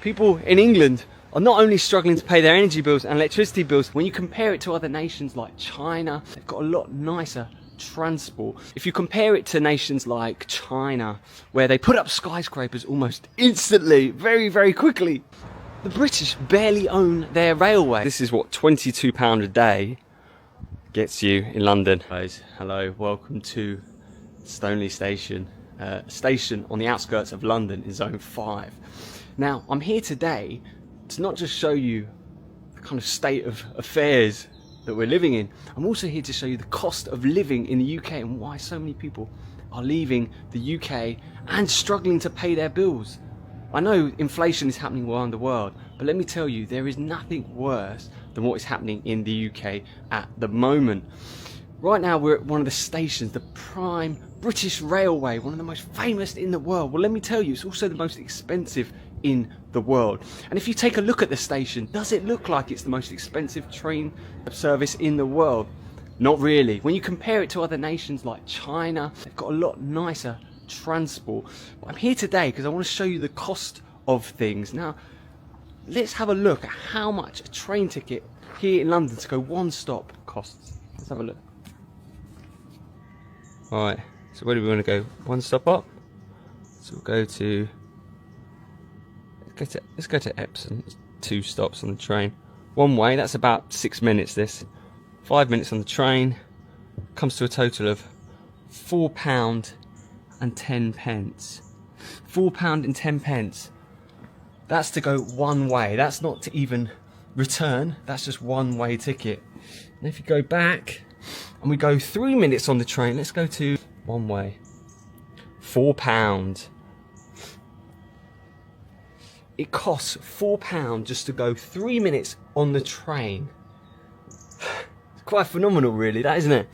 People in England are not only struggling to pay their energy bills and electricity bills, when you compare it to other nations like China, they've got a lot nicer transport. If you compare it to nations like China, where they put up skyscrapers almost instantly, very, very quickly, the British barely own their railway. This is what £22 a day gets you in London. Guys, hello, welcome to Stoneleigh Station, station on the outskirts of London in Zone 5. Now, I'm here today to not just show you the kind of state of affairs that we're living in, I'm also here to show you the cost of living in the UK and why so many people are leaving the UK and struggling to pay their bills. I know inflation is happening around the world, but let me tell you, there is nothing worse than what is happening in the UK at the moment. Right now we're at one of the stations, the prime British Railway, one of the most famous in the world. Well, let me tell you, it's also the most expensive in the world. And if you take a look at the station, does it look like it's the most expensive train service in the world? Not really. When you compare it to other nations like China, they've got a lot nicer transport. But I'm here today because I want to show you the cost of things. Now, let's have a look at how much a train ticket here in London to go one stop costs. Let's have a look. Alright, so where do we want to go? One stop up? So we'll go to... Let's go to Epsom. It's 2 stops on the train. One way, that's about 6 minutes this. 5 minutes on the train. Comes to a total of £4 and 10 pence. £4 and 10 pence. That's to go one way. That's not to even return. That's just one way ticket. And if you go back and we go 3 minutes on the train, let's go to one way. £4. It costs £4 just to go 3 minutes on the train. It's quite phenomenal, really, that, isn't it?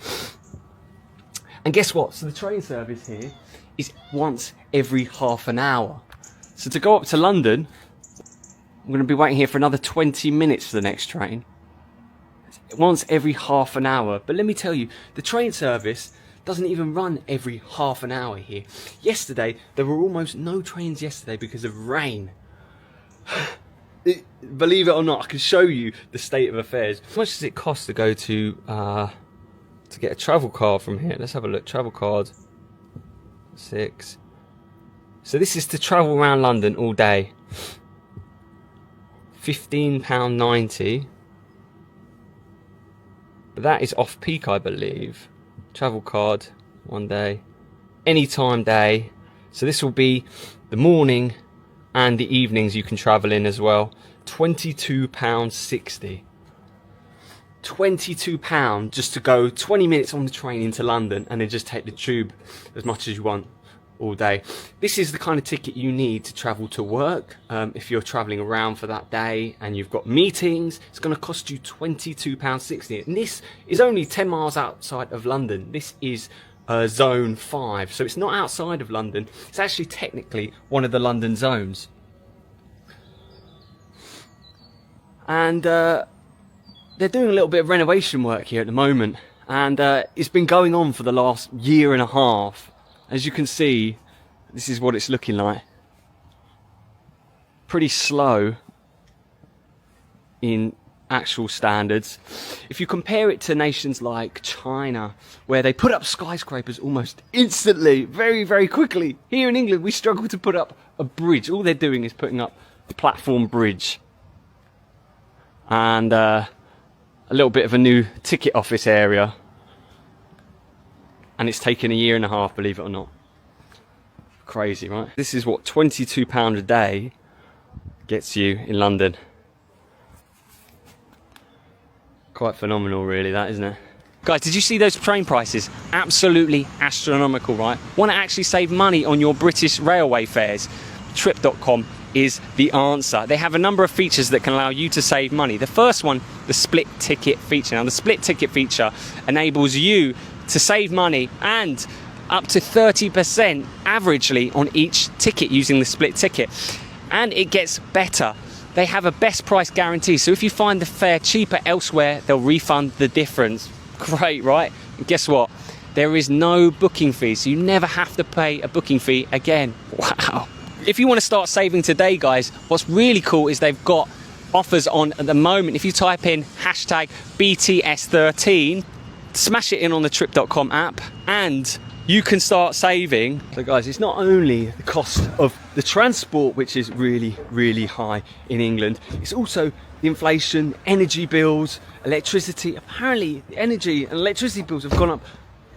And guess what? So the train service here is once every half an hour. So to go up to London, I'm going to be waiting here for another 20 minutes for the next train. Once every half an hour. But let me tell you, the train service doesn't even run every half an hour here. Yesterday, there were almost no trains yesterday because of rain. Believe it or not, I can show you the state of affairs. How much does it cost to go to get a travel card from here? Let's have a look. Travel card 6. So this is to travel around London all day. £15.90. But that is off peak, I believe. Travel card, 1 day, anytime day. So this will be the morning and the evenings you can travel in as well. £22.60. £22 just to go 20 minutes on the train into London and then just take the tube as much as you want all day. This is the kind of ticket you need to travel to work. If you're traveling around for that day and you've got meetings, it's going to cost you £22.60. And this is only 10 miles outside of London. This is Zone 5, so it's not outside of London. It's actually technically one of the London zones. And they're doing a little bit of renovation work here at the moment, and it's been going on for the last year and a half. As you can see, this is what it's looking like. Pretty slow in actual standards. If you compare it to nations like China, where they put up skyscrapers almost instantly, very, very quickly. Here in England, we struggle to put up a bridge. All they're doing is putting up the platform bridge. And a little bit of a new ticket office area. And it's taken a year and a half, believe it or not. Crazy, right? This is what £22 a day gets you in London. Quite phenomenal, really, that, isn't it? Guys, did you see those train prices? Absolutely astronomical, right? Want to actually save money on your British railway fares? Trip.com is the answer. They have a number of features that can allow you to save money. The first one, the split ticket feature. Now, the split ticket feature enables you to save money and up to 30% averagely on each ticket using the split ticket. And it gets better. They have a best price guarantee, so if you find the fare cheaper elsewhere, they'll refund the difference. Great, right? And guess what? There is no booking fee, so you never have to pay a booking fee again. Wow. if you want to start saving today, guys, what's really cool is they've got offers on at the moment. If you type in hashtag BTS13, smash it in on the trip.com app, and you can start saving. So guys, it's not only the cost of the transport, which is really, really high in England, it's also the inflation, energy bills, electricity. Apparently, the energy and electricity bills have gone up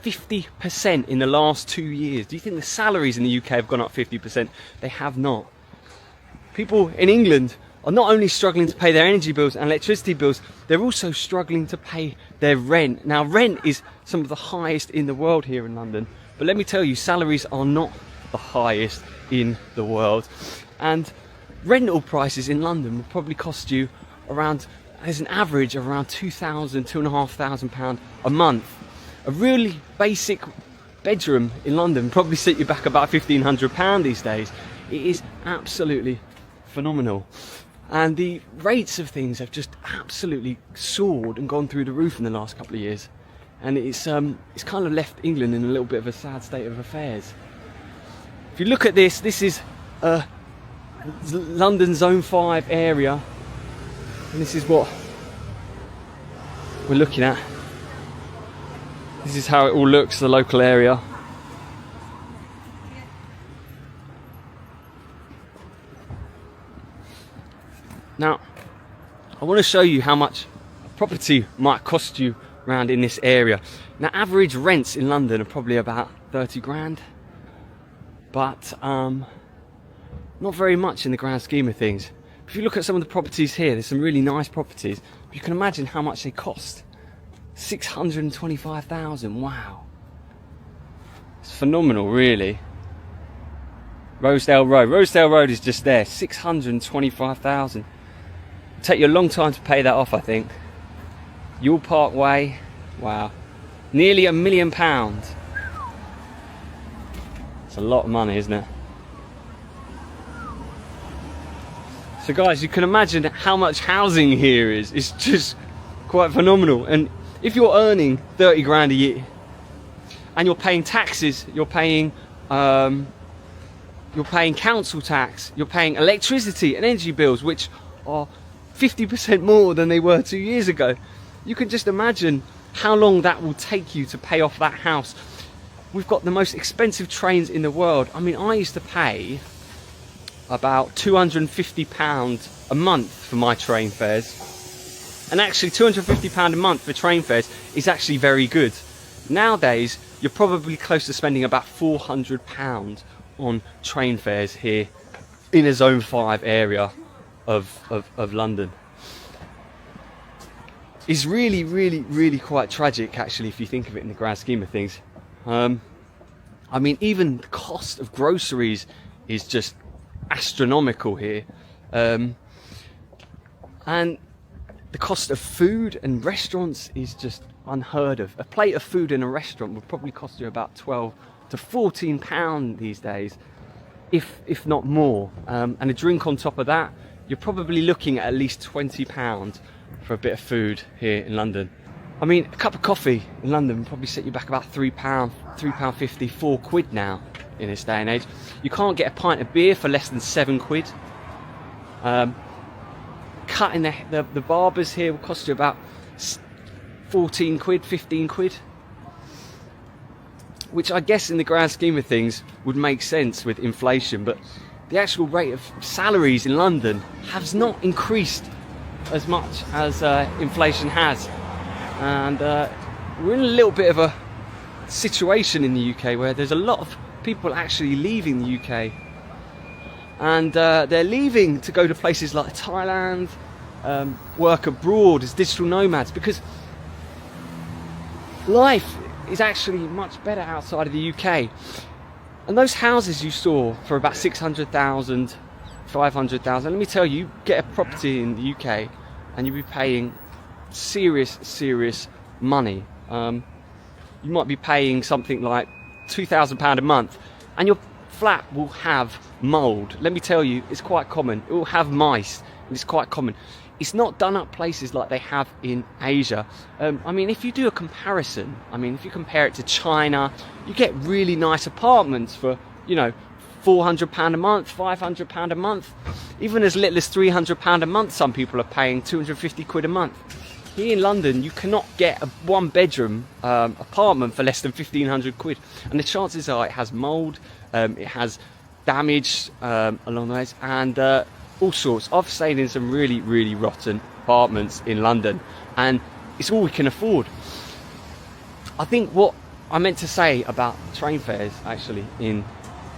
50% in the last 2 years. Do you think the salaries in the UK have gone up 50%? They have not. People in England are not only struggling to pay their energy bills and electricity bills, they're also struggling to pay their rent. Now, rent is some of the highest in the world here in London, but let me tell you, salaries are not the highest in the world. And rental prices in London will probably cost you around, as an average, of around £2,000, £2,500 a month. A really basic bedroom in London probably set you back about £1,500 these days. It is absolutely phenomenal. And the rates of things have just absolutely soared and gone through the roof in the last couple of years. And it's kind of left England in a little bit of a sad state of affairs. If you look at this, this is London Zone 5 area. And this is what we're looking at. This is how it all looks, the local area. Now, I want to show you how much a property might cost you around in this area. Now, average rents in London are probably about 30 grand, but not very much in the grand scheme of things. If you look at some of the properties here, there's some really nice properties. You can imagine how much they cost. 625,000, wow. It's phenomenal, really. Rosedale Road is just there, 625,000. Take you a long time to pay that off, I think. Yule Park Way, wow. Nearly £1 million. It's a lot of money, isn't it? So guys, you can imagine how much housing here is. It's just quite phenomenal. And if you're earning 30 grand a year and you're paying taxes, you're paying council tax, you're paying electricity and energy bills, which are 50% more than they were 2 years ago. You can just imagine how long that will take you to pay off that house. We've got the most expensive trains in the world. I mean, I used to pay about £250 a month for my train fares. And actually £250 a month for train fares is actually very good. Nowadays, you're probably close to spending about £400 on train fares here in a Zone 5 area of London. It's really, really, really quite tragic, actually, if you think of it in the grand scheme of things. I mean, even the cost of groceries is just astronomical here. And the cost of food and restaurants is just unheard of. A plate of food in a restaurant would probably cost you about £12 to £14 these days, if not more. And a drink on top of that, you're probably looking at least £20 for a bit of food here in London. I mean, a cup of coffee in London would probably set you back about £3, £3.50, £4 now in this day and age. You can't get a pint of beer for less than £7. Cutting the barbers here will cost you about £14, £15, which I guess in the grand scheme of things would make sense with inflation, but the actual rate of salaries in London has not increased as much as inflation has. And we're in a little bit of a situation in the UK where there's a lot of people actually leaving the UK, and they're leaving to go to places like Thailand, work abroad as digital nomads, because life is actually much better outside of the UK. And those houses you saw for about 600,000, 500,000, let me tell you, you get a property in the UK and you'll be paying serious money. You might be paying something like £2,000 a month, and your flat will have mould. Let me tell you, it's quite common. It will have mice, and it's quite common. It's not done up places like they have in Asia. I mean, if you do a comparison, I mean, if you compare it to China, you get really nice apartments for, you know, £400 a month, £500 a month, even as little as £300 a month. Some people are paying 250 quid a month. Here in London, you cannot get a one-bedroom apartment for less than 1,500 quid, and the chances are it has mould, it has damage along the ways, and all sorts. I've stayed in some really, really rotten apartments in London, and it's all we can afford. I think what I meant to say about train fares actually in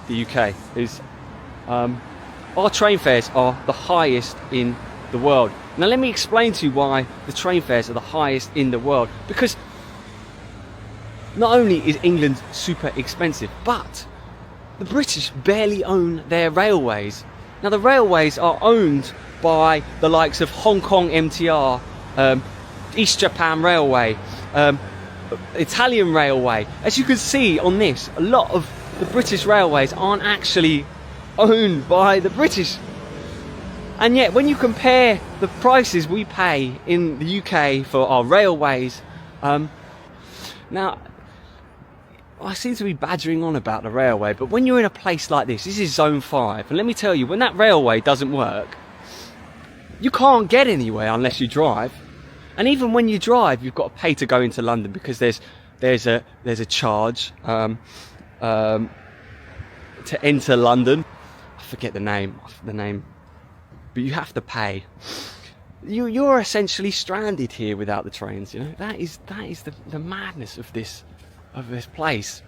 the UK is our train fares are the highest in the world. Now let me explain to you why the train fares are the highest in the world. Because not only is England super expensive, but the British barely own their railways. Now the railways are owned by the likes of Hong Kong MTR, East Japan Railway, Italian Railway. As you can see on this, a lot of the British railways aren't actually owned by the British. And yet when you compare the prices we pay in the UK for our railways, now I seem to be badgering on about the railway, but when you're in a place like this is Zone 5, and let me tell you, when that railway doesn't work, you can't get anywhere unless you drive. And even when you drive, you've got to pay to go into London, because there's a charge to enter London. I forget the name, but you have to pay. You're essentially stranded here without the trains. You know, that is the madness of this place.